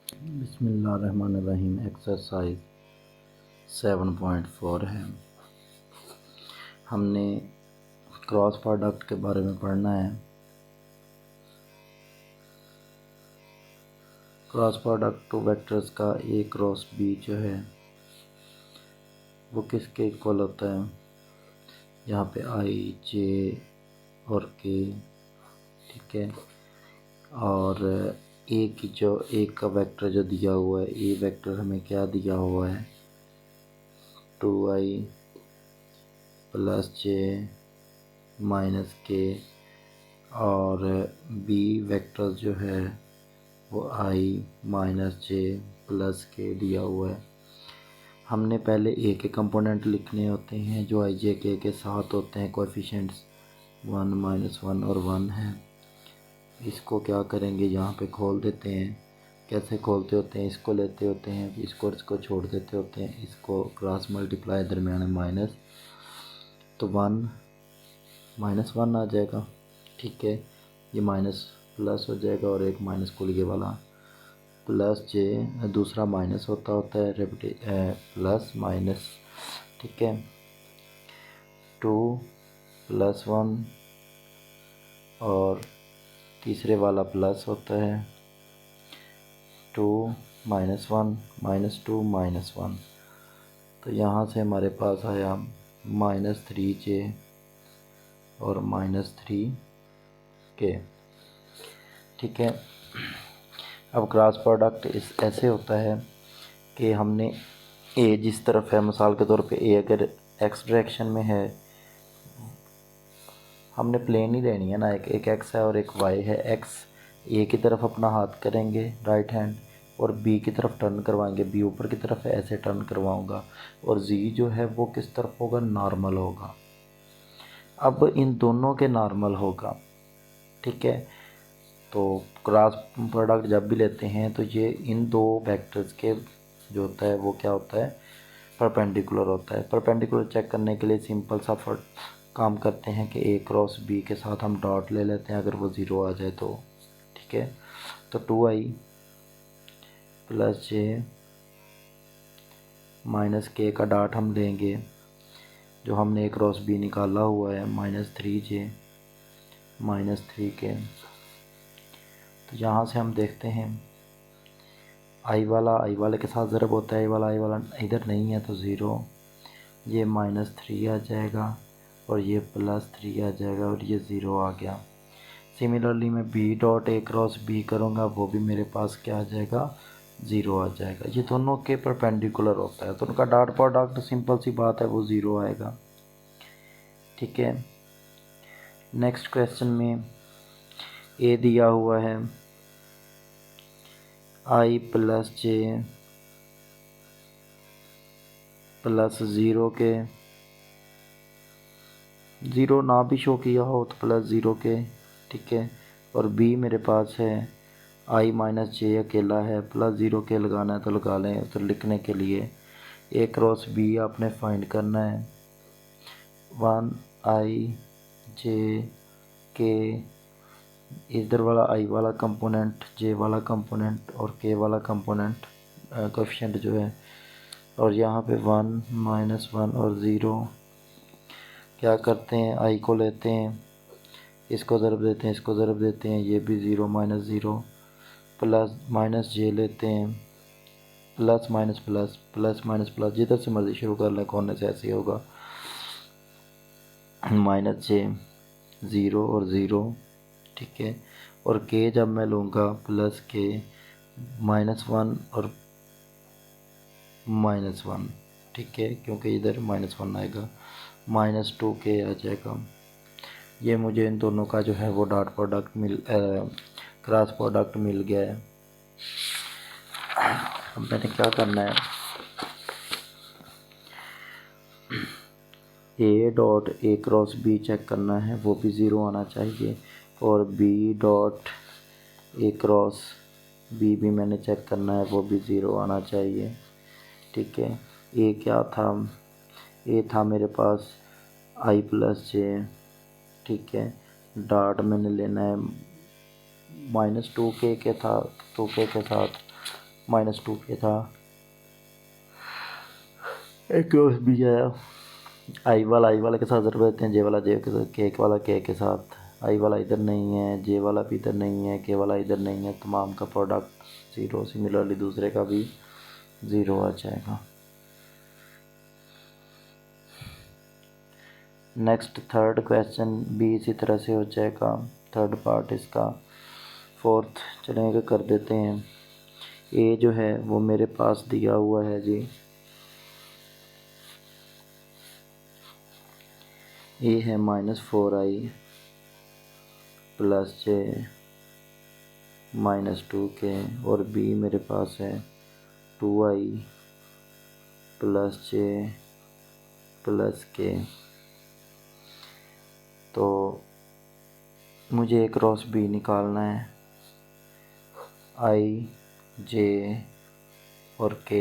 बिस्मिल्लाहिर्रहमानिर्रहीम। एक्सरसाइज 7.4 है। हमने क्रॉस प्रोडक्ट के बारे में पढ़ना है। क्रॉस प्रोडक्ट टू वेक्टर्स का ए क्रॉस बी जो है वो किसके इक्वल होता है। यहाँ पे आई, जे और के, ठीक है। और ए की जो एक का वेक्टर जो दिया हुआ है, ए वेक्टर हमें क्या दिया हुआ है, 2i प्लस जे माइनस के। और बी वेक्टर जो है वो आई माइनस जे प्लस के दिया हुआ है। हमने पहले ए के कंपोनेंट लिखने होते हैं जो आई जे के साथ होते हैं। कोएफिशिएंट्स 1, -1 और 1 है। इसको क्या करेंगे, यहाँ पे खोल देते हैं। कैसे खोलते होते हैं, इसको लेते होते हैं, इसको छोड़ देते होते हैं, इसको क्रॉस मल्टीप्लाई दरम्यान में माइनस, तो 1 -1 आ जाएगा, ठीक है। ये माइनस प्लस हो जाएगा और एक माइनस को ये वाला प्लस जे, दूसरा माइनस होता है प्लस माइनस, ठीक है। 2 + 1 और तीसरे वाला प्लस होता है 2 -1 -2 -1। तो यहाँ से हमारे पास आया -3j और -3k, ठीक है। अब क्रॉस प्रोडक्ट इस ऐसे होता है कि हमने ए जिस तरफ है, मिसाल के तौर पे ए अगर एक्स डायरेक्शन में है, हमने प्लेन ही लेनी है ना, एक एक्स है और एक वाई है। एक्स ए की तरफ अपना हाथ करेंगे राइट हैंड और बी की तरफ टर्न करवाएंगे। बी ऊपर की तरफ है, ऐसे टर्न करवाऊंगा। और जी जो है वो किस तरफ होगा, नॉर्मल होगा। अब इन दोनों के नॉर्मल होगा, ठीक है। तो क्रॉस प्रोडक्ट जब भी लेते हैं तो ये इन दो वेक्टर्स के जो होता है वो क्या होता है, परपेंडिकुलर होता है। परपेंडिकुलर चेक करने के लिए सिंपल सा काम करते हैं कि ए क्रॉस बी के साथ हम डॉट ले लेते हैं, अगर वो ज़ीरो आ जाए तो, ठीक है। तो 2i प्लस जे माइनस के का डॉट हम लेंगे जो हमने ए क्रॉस बी निकाला हुआ है, -3j -3k। तो यहाँ से हम देखते हैं आई वाले के साथ ज़रब होता है, आई वाला इधर नहीं है तो ज़ीरो, ये -3 आ जाएगा और ये +3 आ जाएगा और ये ज़ीरो आ गया। सिमिलरली मैं B dot A cross B करूँगा, वो भी मेरे पास क्या आ जाएगा, ज़ीरो आ जाएगा। ये दोनों के परपेंडिकुलर होता है तो उनका डॉट प्रोडक्ट सिंपल सी बात है वो ज़ीरो आएगा, ठीक है। नेक्स्ट क्वेश्चन में ए दिया हुआ है आई प्लस जे प्लस ज़ीरो के, ज़ीरो ना भी शो किया हो तो +0 के, ठीक है। और बी मेरे पास है आई माइनस जे अकेला है, +0 के लगाना है तो लगा लें। तो लिखने के लिए ए क्रॉस बी आपने फाइंड करना है 1i जे के, इधर वाला आई वाला कंपोनेंट, जे वाला कंपोनेंट और के वाला कंपोनेंट कोएफिशिएंट जो है, और यहाँ पे 1 -1 और ज़ीरो। क्या करते हैं, आई को लेते हैं, इसको ज़रब देते हैं, इसको ज़रब देते हैं, ये भी ज़ीरो -0, प्लस माइनस जे लेते हैं, plus minus plus plus minus plus, जिधर से मर्ज़ी शुरू कर लें, कोने से ऐसे होगा, -j ज़ीरो और ज़ीरो, ठीक है। और के जब मैं लूँगा प्लस के -1 और -1, ठीक है, क्योंकि इधर -1 आएगा, -2k आ जाएगा। ये मुझे इन दोनों का जो है वो डॉट प्रोडक्ट क्रॉस प्रोडक्ट मिल गया है। अब मैंने क्या करना है, A dot A cross B check करना है, वो भी ज़ीरो आना चाहिए। और B dot A cross B भी मैंने चेक करना है, वो भी ज़ीरो आना चाहिए, ठीक है। ए क्या था, ए था मेरे पास आई प्लस जे, ठीक है। डॉट मैंने लेना है -2k के था, 2k के साथ -2k था, एक क्रॉस बी आया, आई वाला के साथ ज़रूर देते हैं, जे वाला जे के साथ, के वाला के साथ, आई वाला इधर नहीं है, जे वाला भी इधर नहीं है, के वाला इधर नहीं है, तमाम का प्रोडक्ट 0। सिमिलरली दूसरे का भी 0 आ जाएगा। नेक्स्ट थर्ड क्वेश्चन भी इसी तरह से हो जाएगा, थर्ड पार्ट इसका। फोर्थ चलेंगे कर देते हैं। ए जो है वो मेरे पास दिया हुआ है जी, ए है -4i + j -2k, और बी मेरे पास है 2i + j + k। तो मुझे एक क्रॉस बी निकालना है, i j और k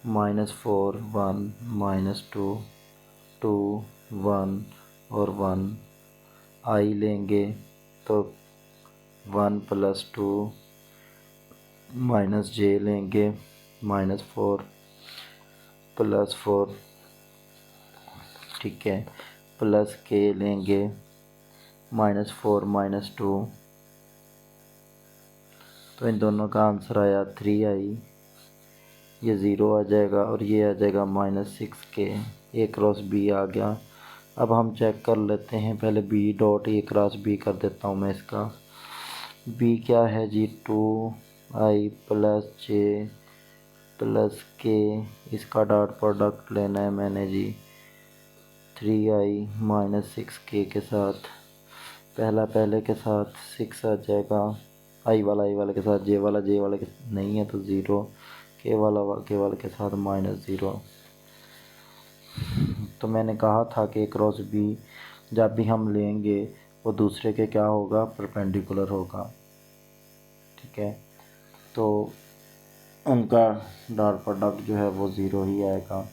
-4 1 -2 2 1 और 1, i लेंगे तो 1 + 2 -j लेंगे -4 + 4, ठीक है, +k लेंगे -4 -2, तो इन दोनों का आंसर आया 3i, ये 0 आ जाएगा और ये आ जाएगा -6k। ए क्रॉस बी आ गया। अब हम चेक कर लेते हैं, पहले B dot A cross B कर देता हूँ मैं इसका। बी क्या है जी, 2i + j + k, इसका डॉट प्रोडक्ट लेना है मैंने जी 3i -6k के साथ, पहले के साथ 6 आ जाएगा, आई वाला के साथ, जे वाला के नहीं है तो 0, के वाला के साथ -0। तो मैंने कहा था कि क्रॉस बी जब भी हम लेंगे वो दूसरे के क्या होगा, परपेंडिकुलर होगा, ठीक है। तो उनका डॉट प्रोडक्ट जो है वो 0 ही आएगा।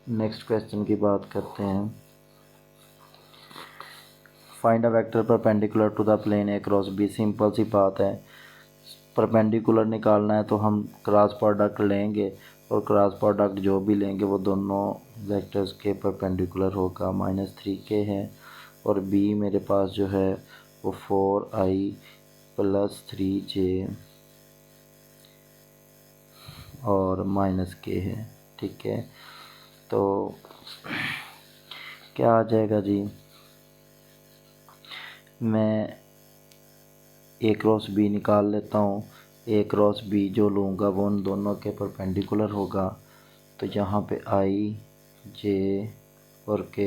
नेक्स्ट क्वेश्चन की बात करते हैं। Find a vector perpendicular to the plane A cross B. Simple सी बात है, परपेंडिकुलर निकालना है तो हम क्रॉस प्रोडक्ट लेंगे, और क्रॉस प्रोडक्ट जो भी लेंगे वो दोनों वेक्टर्स के परपेंडिकुलर होगा। -3k है और बी मेरे पास जो है वो 4i + 3j और -k है, ठीक है। तो क्या आ जाएगा जी, मैं ए क्रॉस बी निकाल लेता हूँ। ए क्रॉस बी जो लूँगा वो उन दोनों के परपेंडिकुलर होगा। तो यहाँ पे i j और k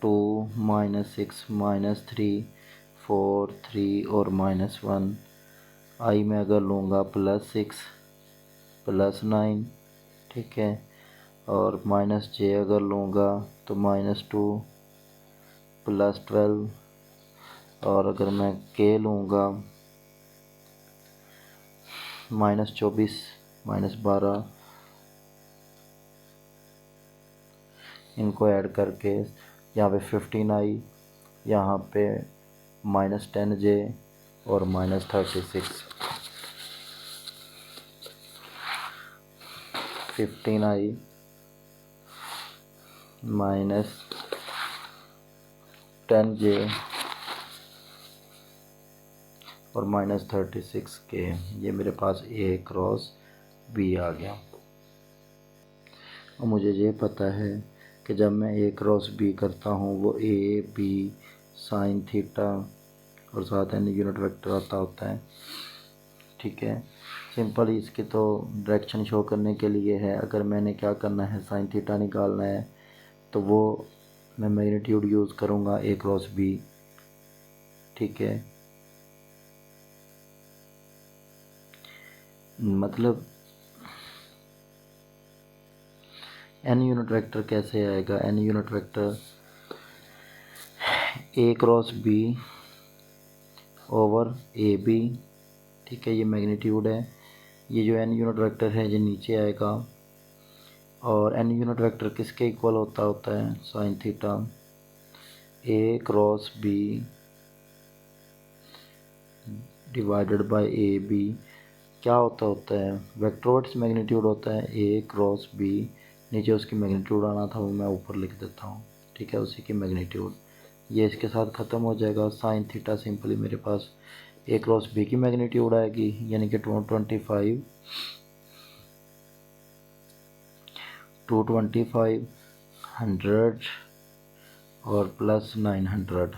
2 -6 -3 4 3 और -1, i में अगर लूँगा +6 +9, ठीक है, और -j अगर लूँगा तो -2 +12, और अगर मैं k लूँगा -24 -12, इनको ऐड करके यहाँ पे 15i, यहाँ पे -10j और -36, 15i -10j और -36k, ये मेरे पास ए क्रॉस बी आ गया। और मुझे ये पता है कि जब मैं ए क्रॉस बी करता हूँ वो ए बी साइन थीटा और साथ एन यूनिट वेक्टर आता होता है, ठीक है। सिंपल इसकी तो डायरेक्शन शो करने के लिए है। अगर मैंने क्या करना है, साइन थीटा निकालना है तो वो मैं मैग्नीट्यूड यूज़ करूँगा ए क्रॉस बी, ठीक है। मतलब एन यूनिट वेक्टर कैसे आएगा, N unit vector A cross B over A B, ठीक है, ये मैग्नीट्यूड है। ये जो एन यूनिट वेक्टर है ये नीचे आएगा, और एन यूनिट वेक्टर किसके इक्वल होता है sine theta A cross B divided by A B क्या होता है वेक्टरवर्ड्स मैग्नीट्यूड होता है ए क्रॉस बी, नीचे उसकी मैग्नीट्यूड आना था वो मैं ऊपर लिख देता हूँ, ठीक है, उसी की मैग्नीट्यूड। ये इसके साथ ख़त्म हो जाएगा, साइन थीटा सिंपली मेरे पास ए क्रॉस बी की मैग्नीट्यूड आएगी यानी कि 225 100 और प्लस 900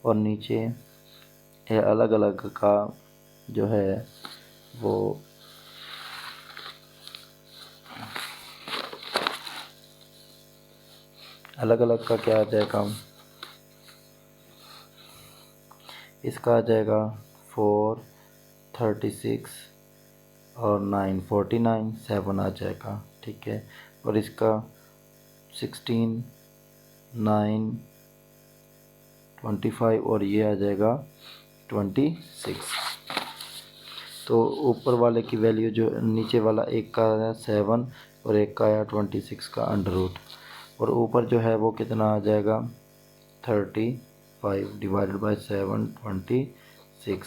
और नीचे ये अलग अलग का जो है वो अलग अलग का क्या आ जाएगा, इसका आ जाएगा 436 और 949 7 आ जाएगा, ठीक है, और इसका 16 9 25 और ये आ जाएगा 26। तो ऊपर वाले की वैल्यू जो नीचे वाला एक का आया 7 और एक का आया 26 का अंडर रूट, और ऊपर जो है वो कितना आ जाएगा 35 डिवाइडेड बाय 7 26।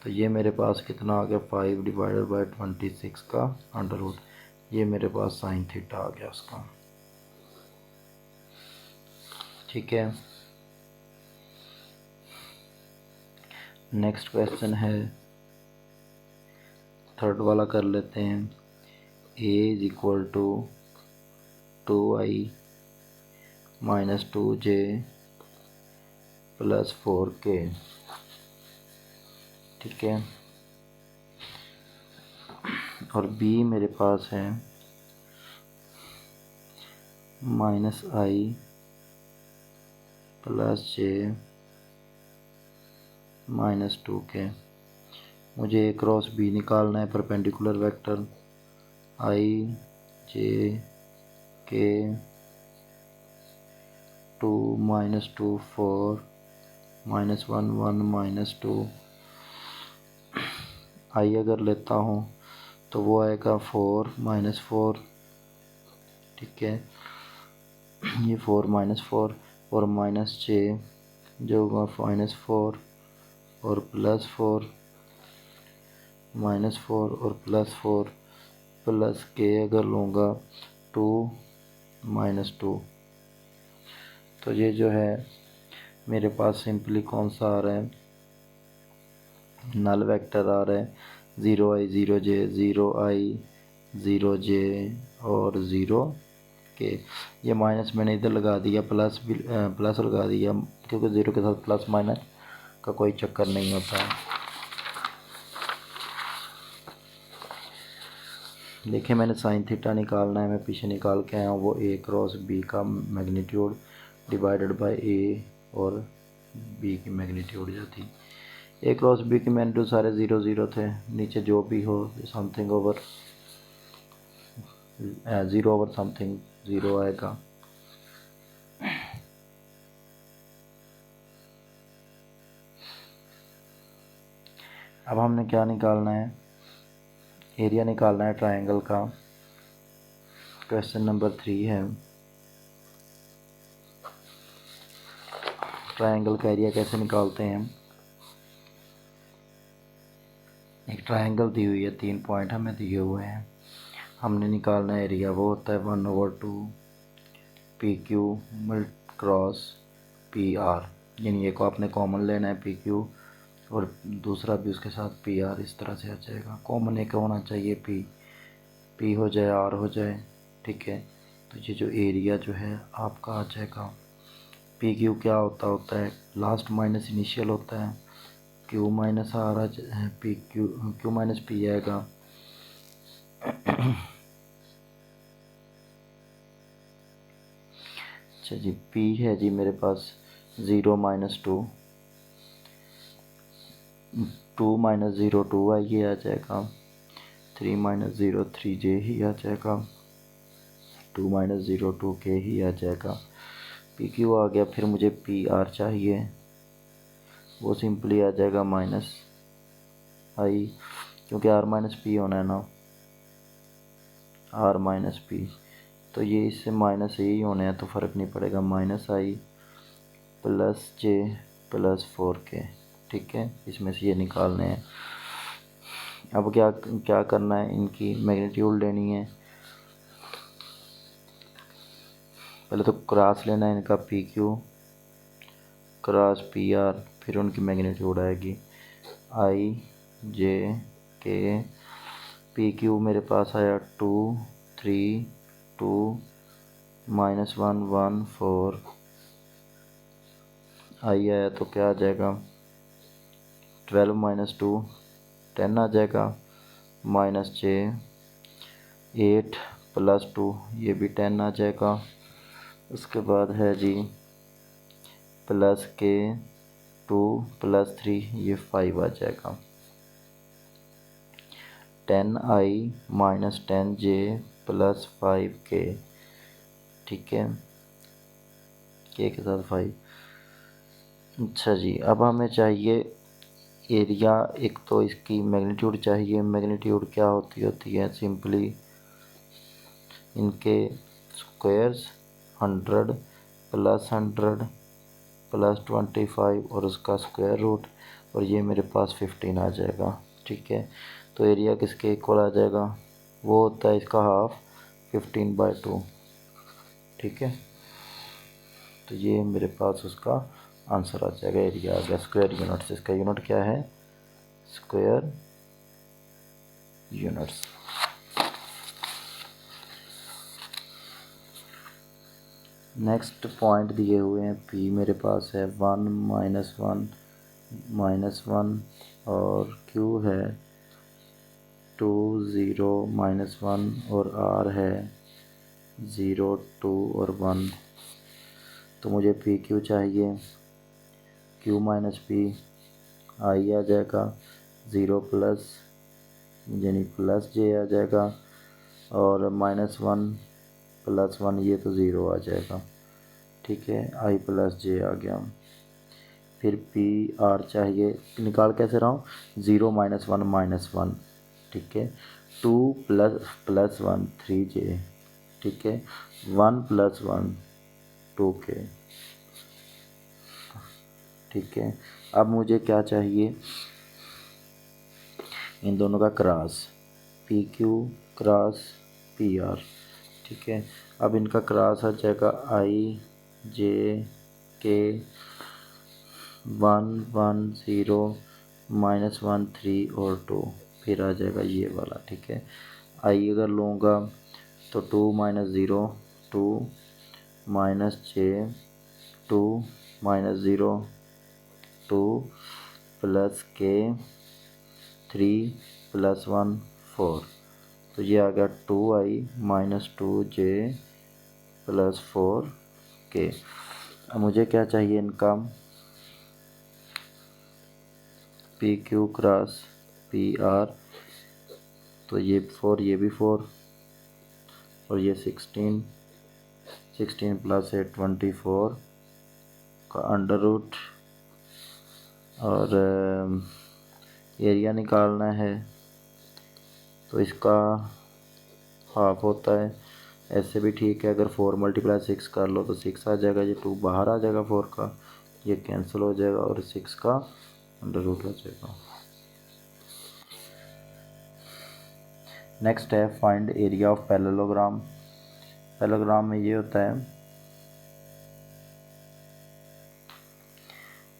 तो ये मेरे पास कितना आ गया 5 डिवाइडेड बाय 26 का अंडर रूट, ये मेरे पास साइन थीटा आ गया उसका, ठीक है। नेक्स्ट क्वेश्चन है थर्ड वाला कर लेते हैं। a is equal to 2i minus 2j plus 4k, ठीक है, और b मेरे पास है minus i plus j minus 2k। मुझे ए क्रॉस बी निकालना है, perpendicular vector i j k 2 minus 2 4 minus 1 1 minus 2 I अगर लेता हूँ तो वो आएगा 4 माइनस 4, ठीक है, ये 4 माइनस 4 और माइनस j जो होगा माइनस 4 और प्लस 4 माइनस 4 और प्लस 4 प्लस k अगर लूँगा 2 माइनस 2। तो ये जो है मेरे पास सिंपली कौन सा आ रहा है, नल वेक्टर आ रहा है 0i 0j 0i 0j और 0k। ये माइनस मैंने इधर लगा दिया, प्लस भी प्लस लगा दिया क्योंकि 0 के साथ प्लस माइनस का कोई चक्कर नहीं होता है। देखिए मैंने साइन थीटा निकालना है, मैं पीछे निकाल के आया हूँ, वो ए क्रॉस बी का मैग्नीट्यूड डिवाइडेड बाय ए और बी की मैग्नीट्यूड जो थी। ए क्रॉस बी की मैग्नीट्यूड सारे 0 0 थे, नीचे जो भी हो समथिंग ओवर 0 ओवर समथिंग 0 आएगा। अब हमने क्या निकालना है, एरिया निकालना है ट्रायंगल का। क्वेश्चन नंबर 3 है, ट्रायंगल का एरिया कैसे निकालते हैं। एक ट्रायंगल दी हुई है, 3 पॉइंट हमें दिए हुए हैं, हमने निकालना है एरिया, वो होता है 1/2 P Q cross P R, यानी एक को आपने कॉमन लेना है पी क्यू और दूसरा भी उसके साथ पी आर, इस तरह से आ जाएगा। कॉमन एक होना चाहिए पी हो जाए आर हो जाए, ठीक है। तो ये जो एरिया जो है आपका आ जाएगा, पी क्यू क्या होता है लास्ट माइनस इनिशियल होता है, क्यू माइनस आर है, पी क्यू माइनस पी आएगा। अच्छा जी, पी है जी मेरे पास 0 माइनस 2 2 माइनस 0 2 ये आ जाएगा, 3 माइनस 0 3j ही आ जाएगा, 2 माइनस 0 2k ही आ जाएगा। पी क्यू आ गया, फिर मुझे पी आर चाहिए, वो सिंपली आ जाएगा माइनस आई क्योंकि आर माइनस पी होना है ना, आर माइनस पी, तो ये इससे माइनस यही होने हैं, तो फ़र्क नहीं पड़ेगा। माइनस आई प्लस जे प्लस 4k, ठीक है, इसमें से ये निकालने हैं। अब क्या क्या करना है, इनकी मैग्नीट्यूड लेनी है। पहले तो क्रॉस लेना है इनका P Q cross P R, फिर उनकी मैग्नीट्यूड आएगी आई जे के। पी क्यू मेरे पास आया 2 3 2 -1 1 4। आई आया तो क्या आ जाएगा, 12 - 2 10 आ जाएगा, माइनस जे 8 + 2 ये भी 10 आ जाएगा। उसके बाद है जी प्लस के 2 + 3 ये 5 आ जाएगा। 10i - 10j + 5k, ठीक है, के साथ 5। अच्छा जी, अब हमें चाहिए एरिया। एक तो इसकी मैग्नीट्यूड चाहिए। मैग्नीट्यूड क्या होती है, सिंपली इनके स्क्वायर्स 100 + 100 + 25 और उसका स्क्वायर रूट, और ये मेरे पास 15 आ जाएगा, ठीक है। तो एरिया किसके इक्वल आ जाएगा, वो होता है इसका हाफ 15/2, ठीक है। तो ये मेरे पास उसका आंसर आ जाएगा, एरिया आ गया स्क्वायर यूनिट्स। इसका यूनिट क्या है, स्क्वायर यूनिट्स। नेक्स्ट पॉइंट दिए हुए हैं, पी मेरे पास है 1 -1 -1 और क्यू है 2 0 -1 और आर है 0 2 और 1। तो मुझे पी क्यू चाहिए, क्यू माइनस पी, आई आ जाएगा 0 प्लस यानी प्लस जे आ जाएगा, और -1 + 1 ये तो 0 आ जाएगा, ठीक है। आई प्लस जे आ गया। फिर पी आर चाहिए, निकाल कैसे रहा हूँ, 0 -1 -1, ठीक है। 2 + 1 3j, ठीक है। 1 + 1 2k, ठीक है। अब मुझे क्या चाहिए, इन दोनों का cross, P Q cross P R, ठीक है। अब इनका क्रॉस आ जाएगा आई जे के 1 1 0 -1 3 और 2, फिर आ जाएगा ये वाला, ठीक है। आई अगर लूँगा तो 2 - 0 2 -j 2 -0 2 + k 3 + 1 4, तो ये आ गया 2i - 2j + 4k। अब मुझे क्या चाहिए, इनका P Q cross P R, तो ये 4 ये भी 4 और ये 16 + 8 24 का अंडर रूट, और एरिया निकालना है तो इसका हाफ होता है। ऐसे भी ठीक है, अगर 4 × 6 कर लो तो 6 आ जाएगा, ये 2 बाहर आ जाएगा 4 का, ये कैंसिल हो जाएगा और 6 का अंडर रूट हो जाएगा। नेक्स्ट है find area of parallelogram. Parallelogram में ये होता है,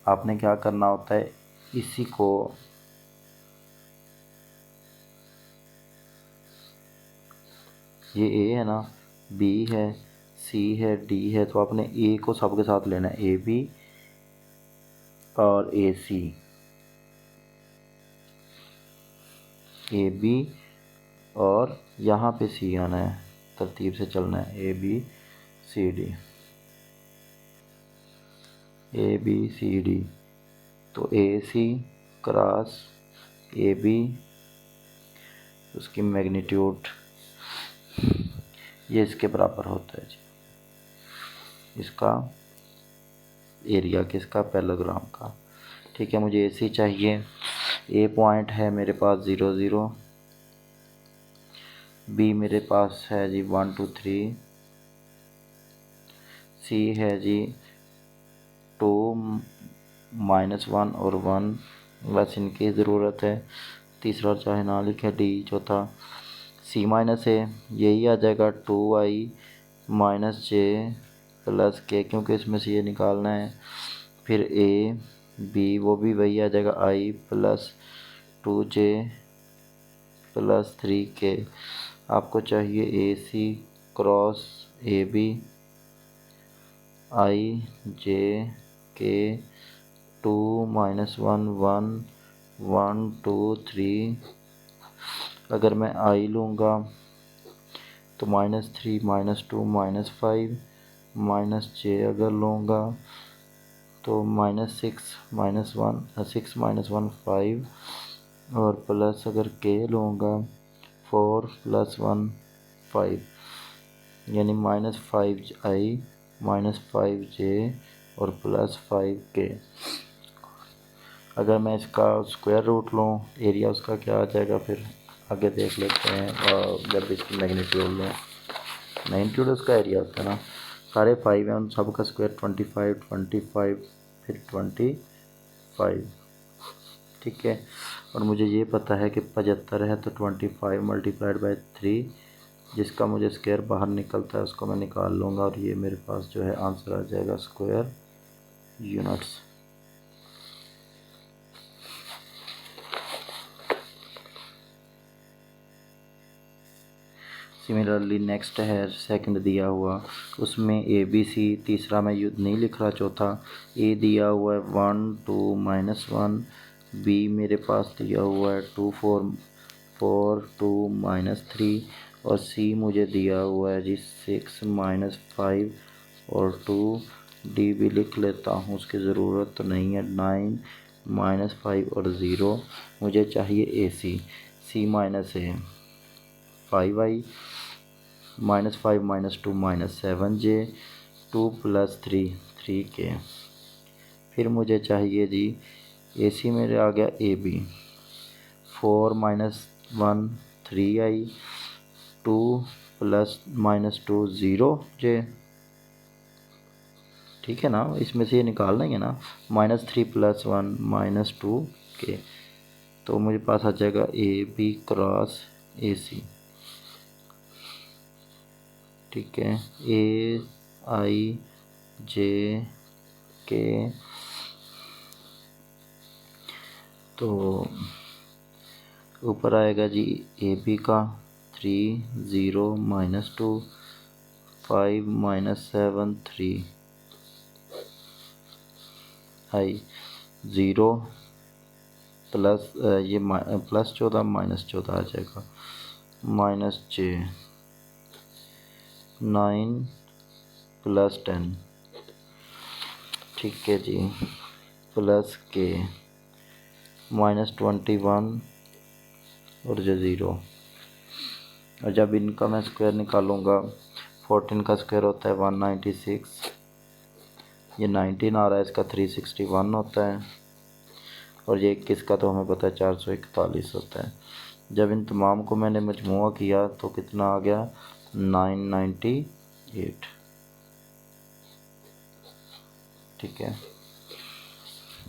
आपने क्या करना होता है, इसी को ये ए है ना, बी है, सी है, डी है, तो आपने ए को सबके साथ लेना है, ए बी और ए सी, ए बी और यहाँ पे सी आना है, तरतीब से चलना है, A B C D, A B C D. तो A C cross A B, उसकी मैग्नीट्यूड ये इसके बराबर होता है जी, इसका एरिया किसका, पैरेललोग्राम का, ठीक है। मुझे ए सी चाहिए, ए पॉइंट है मेरे पास 0 0, बी मेरे पास है जी 1 2 3, सी है जी 2 -1 और 1, बस इनकी ज़रूरत है। तीसरा चाहे ना लिखे, डी चौथा। सी माइनस ए यही आ जाएगा 2i - j + k, क्योंकि इसमें से ये निकालना है। फिर ए बी वो भी वही आ जाएगा i + 2j + 3k। आपको चाहिए A C cross A B i j k 2 -1 1 1 2 3। अगर मैं i लूँगा तो -3 -2 -5, -j अगर लूँगा तो -6 -1 6 -1 5, और प्लस अगर k लूँगा 4 + 1 5, यानी -5i -5j और +5k। अगर मैं इसका स्क्वायर रूट लूँ, एरिया उसका क्या आ जाएगा, फिर आगे देख लेते हैं। और जब इसकी मैग्नीट्यूड लूँ, मैग्नीट्यूड उसका एरिया होता है ना, सारे 5 हैं, उन सब का स्क्वायर 25 25 फिर 25, ठीक है। और मुझे ये पता है कि 75 है, तो 25 × 3, जिसका मुझे स्क्वायर बाहर निकलता है उसको मैं निकाल लूँगा, और ये मेरे पास जो है आंसर आ जाएगा स्क्वायर यूनिट्स। सिमिलरली नेक्स्ट है सेकंड दिया हुआ, उसमें ए बी सी, तीसरा मैं नहीं लिख रहा, चौथा ए दिया हुआ है 1 2 -1, बी मेरे पास दिया हुआ है 2 4 4 2 -3, और सी मुझे दिया हुआ है जी 6 -5 और 2, डी भी लिख लेता हूँ, उसकी ज़रूरत तो नहीं है, 9 -5 और 0। मुझे चाहिए A C, C minus A 5i -5 -2 -7j 2 + 3 3k। फिर मुझे चाहिए जी ए सी मेरे आ गया ए बी 4 -1 3i 2 + -2 0j, ठीक है ना। इसमें से ये निकालना ही है ना, -3 + 1 -2k। तो मुझे पास आ जाएगा ए बी क्रॉस ए सी, ठीक है, ए आई जे के। तो ऊपर आएगा जी ए बी का 3 0 -2 5 -7 3 आई 0 प्लस ये +14 -14 आ जाएगा, -j 9 + 10, ठीक है जी, +k -21 और जो 0। और जब इनका मैं स्क्वायर निकालूंगा, 14 का स्क्वायर होता है 196, ये 19 आ रहा है, इसका 361 होता है, और ये 21 का तो हमें पता है 441 होता है। जब इन तमाम को मैंने मजमुआ किया तो कितना आ गया, 998, ठीक है।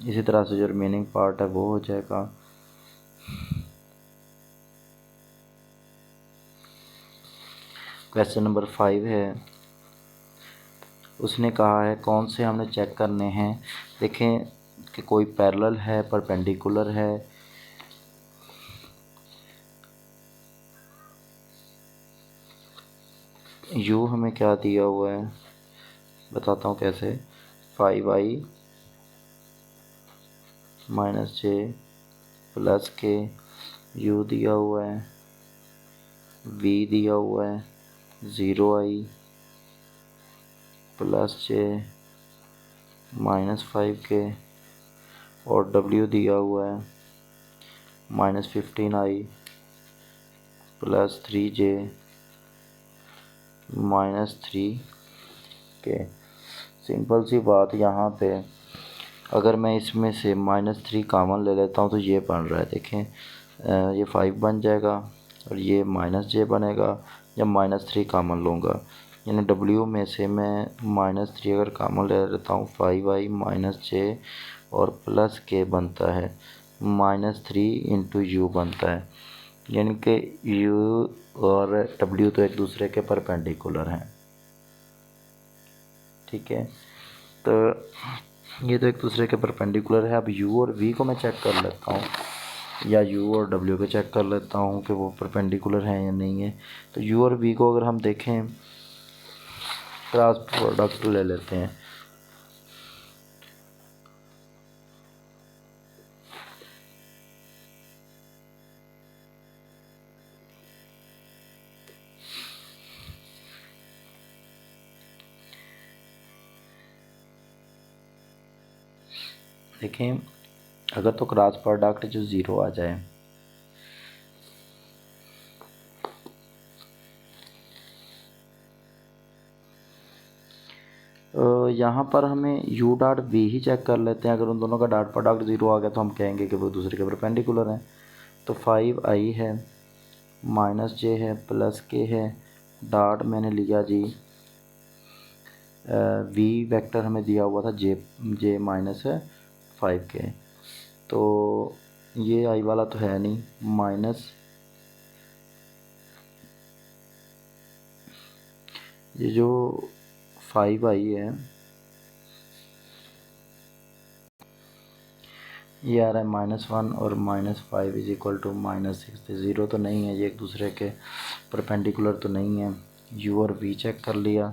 इसी तरह से जो रिमेनिंग पार्ट है वो हो जाएगा। क्वेश्चन नंबर 5 है, उसने कहा है कौन से हमने चेक करने हैं। देखें कि कोई पैरेलल है, परपेंडिकुलर है, यू हमें क्या दिया हुआ है, बताता हूँ कैसे। 5i -j + k, u दिया हुआ है, v दिया हुआ है 0i + j -5k, और w दिया हुआ है -15i + 3j -3k। सिंपल सी बात यहाँ पे अगर मैं इसमें से -3 कॉमन ले लेता हूँ तो ये बन रहा है, देखें ये 5 बन जाएगा और ये -j बनेगा जब -3 कॉमन लूँगा। यानी w में से मैं -3 अगर कॉमन ले लेता हूँ 5i -j और प्लस k बनता है -3 × u बनता है। यानी कि u और w तो एक दूसरे के परपेंडिकुलर हैं, ठीक है। तो ये तो एक दूसरे के परपेंडिकुलर है। अब u और v को मैं चेक कर लेता हूँ, या u और w को चेक कर लेता हूँ कि वो परपेंडिकुलर हैं या नहीं है। तो u और v को अगर हम देखें, क्रॉस प्रोडक्ट ले लेते हैं। देखें अगर तो क्रॉस प्रोडक्ट जो 0 आ जाए, यहाँ पर हमें u डॉट v ही चेक कर लेते हैं। अगर उन दोनों का डॉट प्रोडक्ट 0 आ गया तो हम कहेंगे कि वो दूसरे के परपेंडिकुलर हैं। तो 5i है, -j है, प्लस k है, डॉट मैंने लिया जी v वेक्टर हमें दिया हुआ था j -5k। तो ये i वाला तो है नहीं, ये जो 5i है ये आ रहा है -1 और -5 इज इक्वल टू -6। 0 तो नहीं है, ये एक दूसरे के परपेंडिकुलर तो नहीं है। u और v चेक कर लिया,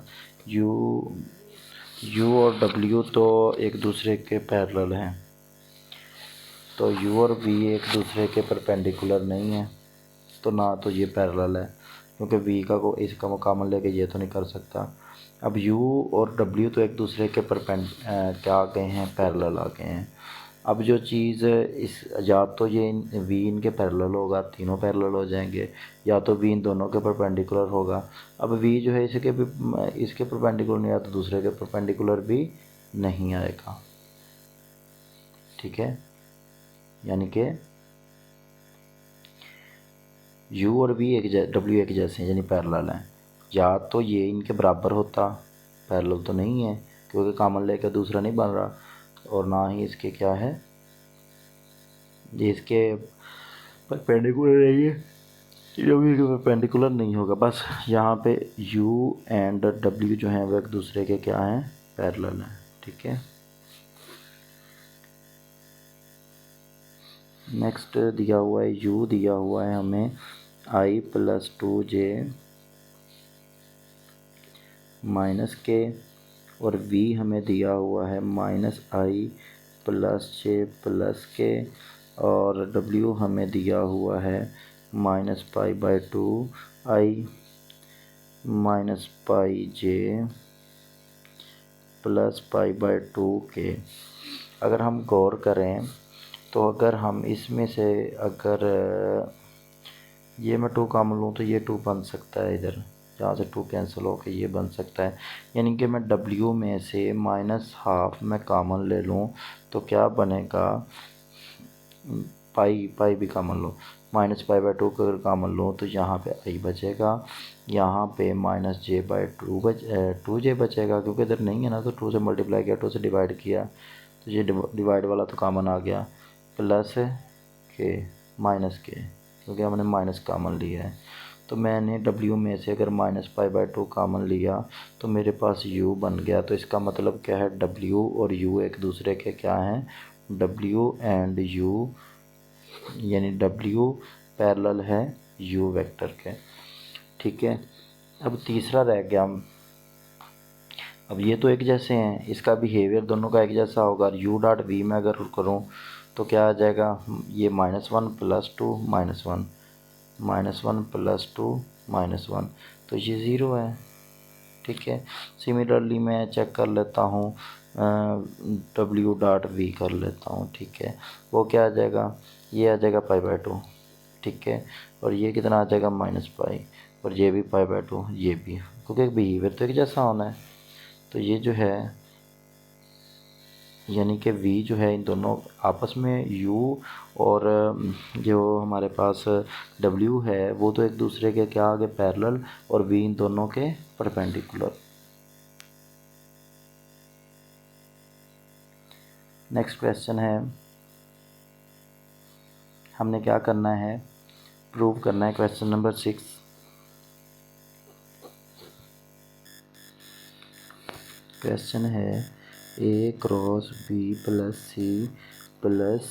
u और w तो एक दूसरे के पैरेलल हैं, तो u और v एक दूसरे के परपेंडिकुलर नहीं है, तो ना तो ये पैरेलल है क्योंकि v का को इसका कॉमन लेके ये तो नहीं कर सकता। अब u और w तो एक दूसरे के क्या आ गए हैं, पैरेलल आ गए हैं। अब जो चीज़ इस या तो ये v इनके पैरेलल होगा, तीनों पैरेलल हो जाएंगे, या तो v इन दोनों के परपेंडिकुलर होगा। अब v जो है इसके परपेंडिकुलर नहीं, या तो दूसरे के परपेंडिकुलर भी नहीं आएगा, ठीक है। यानी कि u और v w एक जैसे हैं, यानी पैरेलल हैं। या तो ये इनके बराबर होता, पैरेलल तो नहीं है क्योंकि कॉमन लेकर दूसरा नहीं बन रहा, और ना ही इसके क्या है, ये इसके परपेंडिकुलर नहीं है, w के परपेंडिकुलर नहीं होगा। बस यहाँ पे u एंड w जो हैं वो एक दूसरे के क्या हैं, पैरेलल हैं, ठीक है। नेक्स्ट दिया हुआ है u दिया हुआ है हमें i + 2j -k, और v हमें दिया हुआ है -i + j + k, और w हमें दिया हुआ है -π/2i -πj + π/2k। अगर हम गौर करें तो अगर हम इसमें से अगर ये मैं 2 कॉमन लूँ तो ये 2 बन सकता है, इधर यहाँ से 2 कैंसिल होकर ये बन सकता है। यानी कि मैं w में से -½ मैं कॉमन ले लूँ तो क्या बनेगा, पाई भी कॉमन लो, -π/2 को अगर कॉमन लो तो यहाँ पे i बचेगा, यहाँ पे -j/2 बचेगा क्योंकि इधर नहीं है ना, तो 2 से मल्टीप्लाई किया, 2 से डिवाइड किया तो ये डिवाइड वाला तो कॉमन आ गया, प्लस के -k क्योंकि हमने माइनस कॉमन लिया है। तो मैंने w में से अगर -π/2 कॉमन लिया तो मेरे पास u बन गया। तो इसका मतलब क्या है, w और u एक दूसरे के क्या हैं, w एंड u, यानी w पैरेलल है u वेक्टर के, ठीक है। अब तीसरा रह गया, अब ये तो एक जैसे हैं, इसका बिहेवियर दोनों का एक जैसा होगा। u डॉट v में अगर करूँ तो क्या आ जाएगा, ये -1 + 2 -1 -1 + 2 -1, तो ये 0 है, ठीक है। सिमिलरली मैं चेक कर लेता हूँ w डॉट v कर लेता हूँ, ठीक है। वो क्या आ जाएगा, ये आ जाएगा π/2, ठीक है, और ये कितना आ जाएगा -π, और ये भी π/2, ये भी, क्योंकि बिहेवियर तो एक जैसा होना है। तो ये जो है यानी कि v जो है इन दोनों आपस में u और जो हमारे पास w है वो तो एक दूसरे के क्या आगे पैरेलल और v इन दोनों के परपेंडिकुलर। नेक्स्ट क्वेश्चन है, हमने क्या करना है, प्रूव करना है। क्वेश्चन नंबर 6, क्वेश्चन है a cross b plus c plus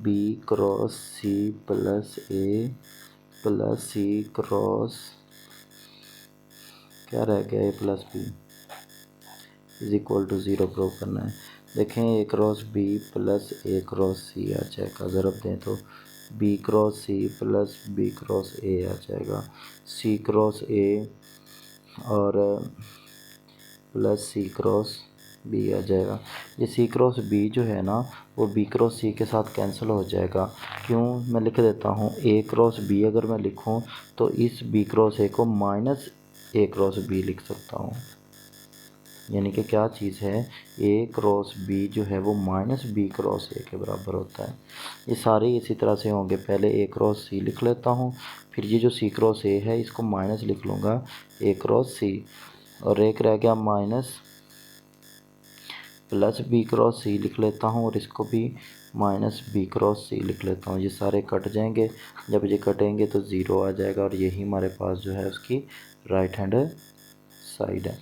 b cross c plus a plus c cross क्या रह गया a plus b is equal to 0 prove करना है। देखें a cross b plus a cross c आ जाएगा, ज़रूरत दें तो b cross c plus b cross a आ जाएगा, c क्रॉस a और प्लस c क्रॉस b आ जाएगा। ये c क्रॉस b जो है ना वो b क्रॉस c के साथ कैंसिल हो जाएगा। क्यों, मैं लिख देता हूँ a क्रॉस b अगर मैं लिखूँ तो इस b क्रॉस a को माइनस a क्रॉस b लिख सकता हूँ। यानी कि क्या चीज़ है, a क्रॉस b जो है वो माइनस b क्रॉस a के बराबर होता है। ये सारे इसी तरह से होंगे, पहले a क्रॉस c लिख लेता हूँ, फिर ये जो c क्रॉस a है इसको माइनस लिख लूँगा a क्रॉस c, और एक रह गया minus plus b cross c लिख लेता हूँ, और इसको भी माइनस b क्रॉस c लिख लेता हूँ। ये सारे कट जाएंगे, जब ये कटेंगे तो 0 आ जाएगा, और यही हमारे पास जो है उसकी राइट हैंड साइड है।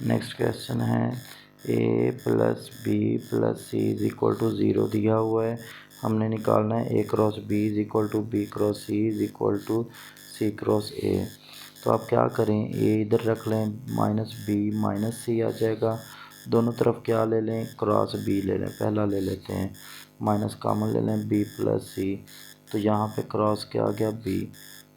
नेक्स्ट क्वेश्चन है a plus B plus C is equal to 0 दिया हुआ है, हमने निकालना है a cross b is equal to b cross c is equal to c cross a। तो आप क्या करें, a इधर रख लें, माइनस b माइनस c आ जाएगा, दोनों तरफ क्या ले लें, क्रॉस b ले लें, पहला ले लेते हैं, माइनस कॉमन ले लें b प्लस c, तो यहाँ पे क्रॉस क्या आ गया b,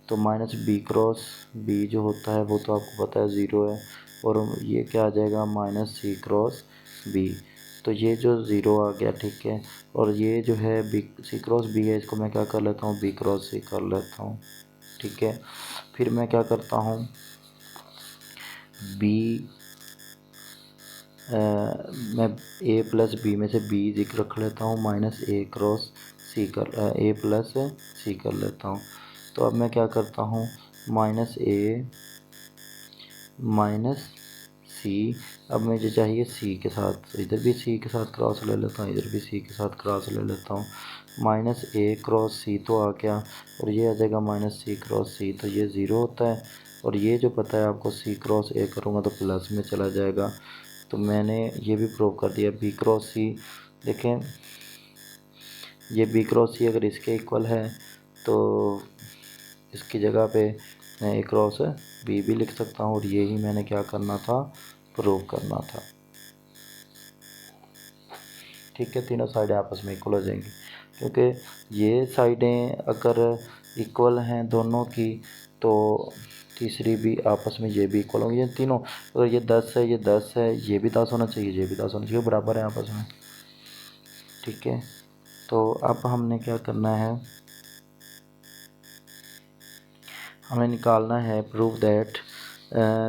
तो माइनस b क्रॉस b जो होता है वो तो आपको पता है 0 है, और ये क्या आ जाएगा माइनस c क्रॉस b, तो ये जो 0 आ गया, ठीक है। और ये जो है b c क्रॉस b है, इसको मैं क्या कर लेता हूँ b क्रॉस c कर लेता हूँ, ठीक है। फिर मैं क्या करता हूँ b मैं a प्लस b में से b जिक्र रख लेता हूँ, माइनस a क्रॉस c कर a प्लस c कर लेता हूँ। तो अब मैं क्या करता हूँ, माइनस a माइनस c, अब मुझे चाहिए c के साथ, इधर भी c के साथ क्रॉस ले लेता हूँ, इधर भी c के साथ क्रॉस ले लेता हूँ, माइनस a क्रॉस c तो आ गया, और ये आ जाएगा माइनस c क्रॉस c, तो ये 0 होता है। और ये जो पता है आपको c क्रॉस a करूँगा तो प्लस में चला जाएगा, तो मैंने ये भी प्रूव कर दिया b क्रॉस c। देखें ये b क्रॉस c अगर इसके इक्वल है तो इसकी जगह पे मैं a क्रॉस b भी लिख सकता हूँ, और यही मैंने क्या करना था, प्रूव करना था, ठीक है। तीनों साइडें आपस में इक्वल हो जाएंगी, क्योंकि ये साइडें अगर इक्वल हैं दोनों की तो तीसरी भी आपस में ये भी इक्वल होंगी, ये तीनों, अगर ये 10 है, ये 10 है, ये भी 10 होना चाहिए, ये भी 10 होना चाहिए, बराबर है आपस में, ठीक है। तो अब हमने क्या करना है, हमें निकालना है prove that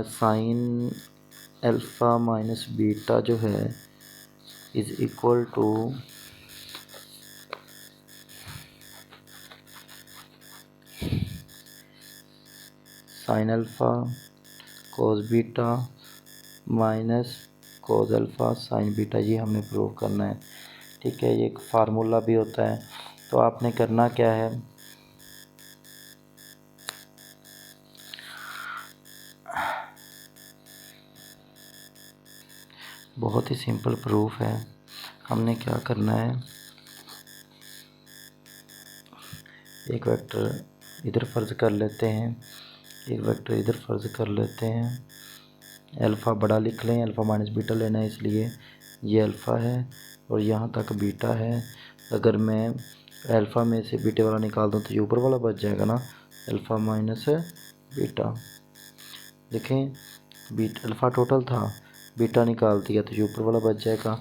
sine alpha minus beta जो है is equal to sine alpha cos beta minus cos alpha sine beta, ये हमने प्रूव करना है, ठीक है। ये एक फार्मूला भी होता है। तो आपने करना क्या है, बहुत ही सिंपल प्रूफ है। हमने क्या करना है, एक वेक्टर इधर फ़र्ज़ कर लेते हैं, एक वेक्टर इधर फ़र्ज़ कर लेते हैं, अल्फ़ा बड़ा लिख लें, अल्फ़ा माइनस बीटा लेना है इसलिए ये अल्फ़ा है और यहाँ तक बीटा है। अगर मैं अल्फ़ा में से बीटे वाला निकाल दूँ तो ये ऊपर वाला बच जाएगा ना, अल्फ़ा माइनस बीटा। देखें अल्फ़ा टोटल था, बीटा निकाल दिया तो ये ऊपर वाला बच जाएगा।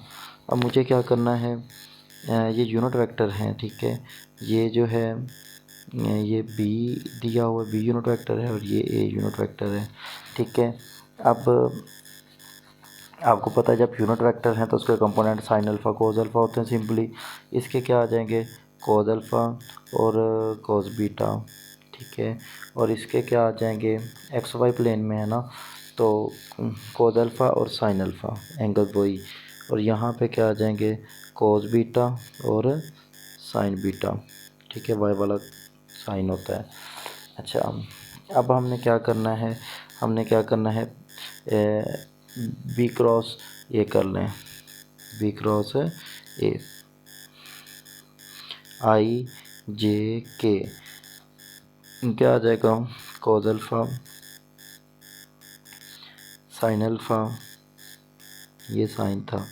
अब मुझे क्या करना है, ये यूनिट वेक्टर हैं, ठीक है। ये जो है ये बी दिया हुआ बी यूनिट वेक्टर है और ये ए यूनिट वेक्टर है। ठीक है, अब आपको पता है जब यूनिट वेक्टर हैं तो उसके component sign alpha cos alpha होते हैं। सिंपली इसके क्या आ जाएंगे, कोस अल्फ़ा और कोस बीटा। ठीक है, और इसके क्या आ जाएंगे, एक्स वाई प्लेन में है ना, तो कोस अल्फ़ा और साइन अल्फ़ा एंगल वही, और यहाँ पे क्या आ जाएंगे, कोस बीटा और साइन बीटा। ठीक है, वाई वाला साइन होता है। अच्छा, अब हमने क्या करना है, बी क्रॉस ए कर लें, बी क्रॉस ए, आई जे के क्या आ जाएगा, कोस अल्फ़ा साइन अल्फ़ा, ये साइन था।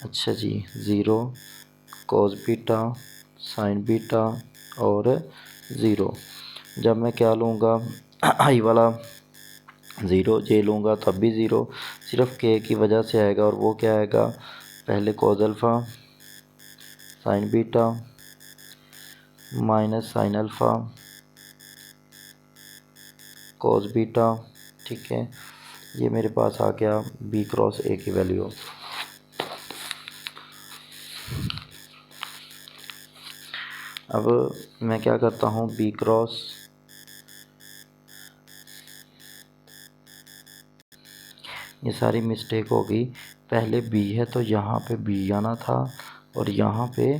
अच्छा जी, zero cos beta sine beta और ज़ीरो। जब मैं क्या लूँगा, आई वाला ज़ीरो, जे लूँगा तब भी ज़ीरो, सिर्फ के की वजह से आएगा, और वो क्या आएगा, पहले कोस alpha sine beta minus sign alpha cos beta. ठीक है, ये मेरे पास आ गया बी क्रॉस ए की वैल्यू। अब मैं क्या करता हूँ, बी क्रॉस, ये सारी मिस्टेक होगी, पहले बी है तो यहाँ पे बी आना था और यहाँ पे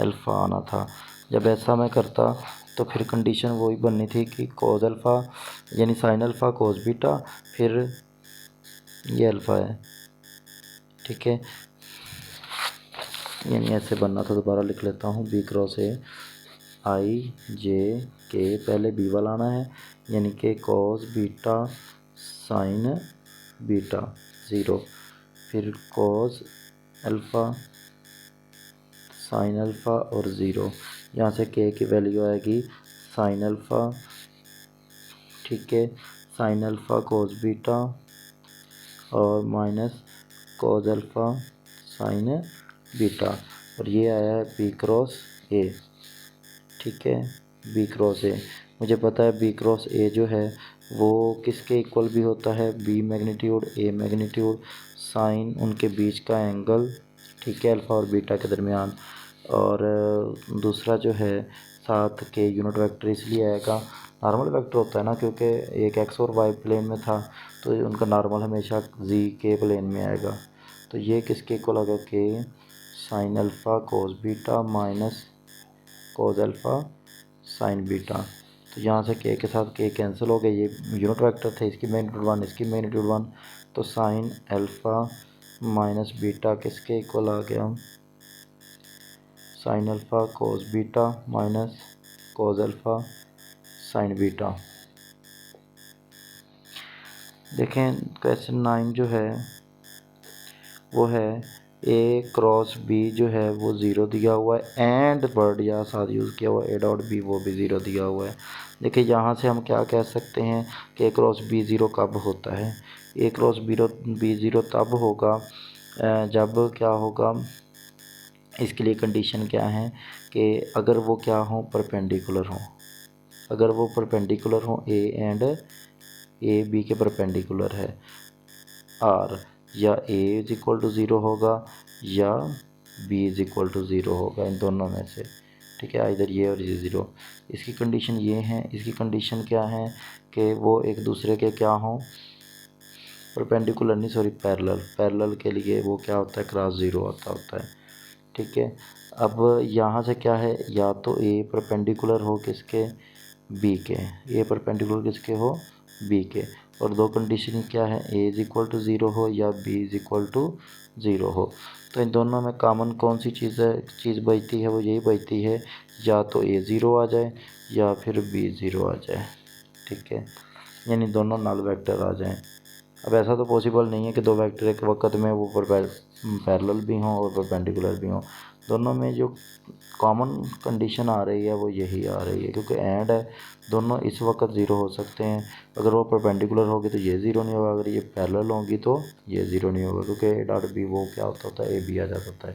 अल्फ़ा आना था। जब ऐसा मैं करता तो फिर कंडीशन वही बननी थी कि कोस अल्फ़ा यानी साइन अल्फ़ा कोस बीटा, फिर ये अल्फ़ा है। ठीक है, यानी ऐसे बनना था। दोबारा लिख लेता हूँ, बी क्रॉस ए, आई जे के, पहले बी वाला आना है यानी कि कोस बीटा साइन बीटा ज़ीरो, फिर कोस अल्फ़ा साइन अल्फ़ा और ज़ीरो, यहाँ से के की वैल्यू आएगी साइन अल्फ़ा। ठीक है, साइन अल्फ़ा कोस बीटा और minus cos alpha sine beta, और ये आया है बी क्रॉस ए। ठीक है, बी क्रॉस ए, मुझे पता है बी क्रॉस ए जो है वो किसके इक्वल भी होता है, B magnitude A magnitude sine उनके बीच का एंगल। ठीक है, अल्फ़ा और बीटा के दरमियान। और दूसरा जो है साथ के यूनिट वेक्टर इसलिए आएगा, नॉर्मल वेक्टर होता है ना, क्योंकि एक एक्स और वाई प्लेन में था तो उनका नॉर्मल हमेशा जी के प्लेन में आएगा। तो ये किसके इक्वल आ गया, के sign alpha cos beta minus cos alpha sine beta. तो यहाँ से के साथ के कैंसिल हो गए, ये यूनिट वेक्टर थे, इसकी मैग्नीट्यूड वन इसकी मैग्नीट्यूड वन, तो साइन अल्फ़ा माइनस बीटा किसके इक्वल आ गया, sign alpha cos beta minus cos alpha sine beta. देखें क्वेश्चन 9 जो है वो है ए क्रॉस बी जो है वो ज़ीरो दिया हुआ है, एंड वर्ड या साथ यूज़ किया हुआ ए डॉट बी वो भी ज़ीरो दिया हुआ है। देखिए यहाँ से हम क्या कह सकते हैं कि ए क्रॉस बी ज़ीरो कब होता है, ए क्रॉस बी ज़ीरो तब होगा जब क्या होगा, इसके लिए कंडीशन क्या है कि अगर वो क्या हो, परपेंडिकुलर हो, अगर वो परपेंडिकुलर हो ए एंड ए बी के परपेंडिकुलर है, आर या A is equal to zero होगा या B is equal to zero होगा, इन दोनों में से। ठीक है, इधर ये और ये ज़ीरो, इसकी कंडीशन ये है। इसकी कंडीशन क्या है कि वो एक दूसरे के क्या हों, परपेंडिकुलर नहीं सॉरी पैरेलल, पैरेलल के लिए वो क्या होता है, क्रॉस ज़ीरो होता है। ठीक है, अब यहाँ से क्या है, या तो ए परपेंडिकुलर हो किसके, बी के, ए परपेंडिकुलर किसके हो, बी के, और दो कंडीशन क्या है, A is equal to zero हो या B is equal to zero हो। तो इन दोनों में कॉमन कौन सी चीज़ बचती है, वो यही बचती है या तो ए ज़ीरो आ जाए या फिर बी ज़ीरो आ जाए। ठीक है, यानी दोनों नल वेक्टर आ जाएं। अब ऐसा तो पॉसिबल नहीं है कि दो वेक्टर एक वक्त में वो पैरेलल भी हों और परपेंडिकुलर भी हों। दोनों में जो कॉमन कंडीशन आ रही है वो यही आ रही है, क्योंकि एंड है, दोनों इस वक्त ज़ीरो हो सकते हैं। अगर वो परपेंडिकुलर होगी तो ये ज़ीरो नहीं होगा, अगर ये पैरेलल होगी तो ये ज़ीरो नहीं होगा, क्योंकि ए डॉट बी वो क्या होता है, ए बी आ जाता है।